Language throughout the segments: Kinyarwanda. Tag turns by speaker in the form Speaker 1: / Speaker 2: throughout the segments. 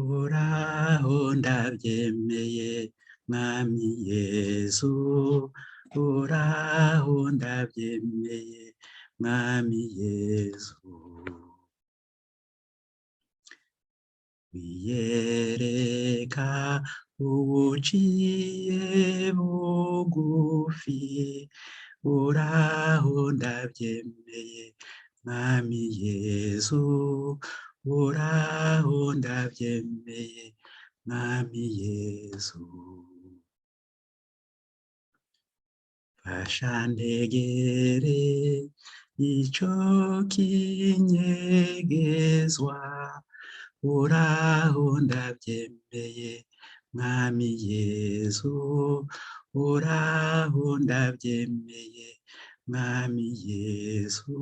Speaker 1: Uhoraho ndabyemeye mwami Yesu, uhoraho ndabyemeye mwami Yesu. Wiyereka uciye bugufi, uhoraho ndabyemeye mwami Yesu, uhoraho ndabyemeye mwami Yesu. Fasha ntegere ico kinyegezwa, uhoraho ndabyemeye mwami Yesu, uhoraho ndabyemeye mwami Yesu.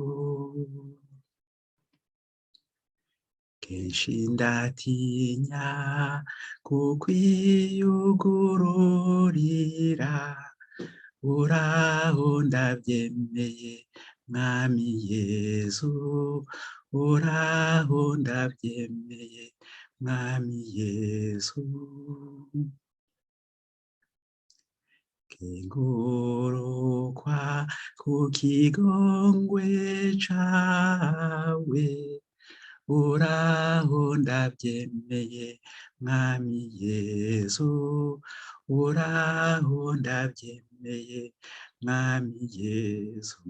Speaker 1: Kenshi ndatinya kukwiyugururira, uhoraho ndabyemeye mwami Yesu, uhoraho ndabyemeye mwami Yesu. Kengurukwa kukigongwe cawe, uhoraho ndabyemeye mwami Yesu, uhoraho ndabyemeye mwami Yesu.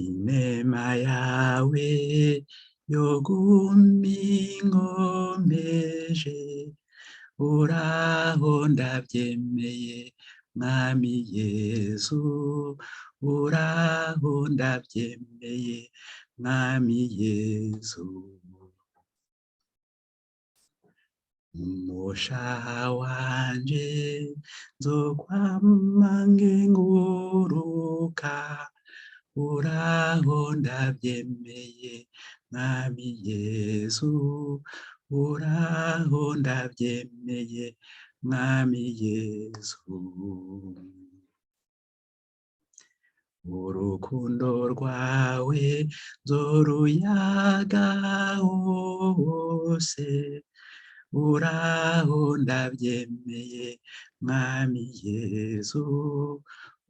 Speaker 1: Inema yawe yoguma inkomeje, uhoraho ndabyemeye mwami Yesu, uhoraho ndabyemeye mwami Yesu. Umushaha wanje nzokwama nkenguruka, uhoraho ndabyemeye mwami Yesu, uhoraho ndabyemeye mwami Yesu. Urukundo rwawe nzoruyaga hose, uhoraho ndabyemeye mwami Yesu,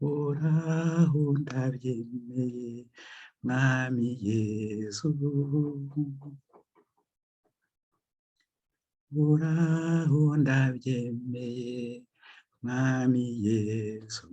Speaker 1: uhoraho ndabyemeye mwami Yesu. Uhoraho ndabyemeye mwami Yesu.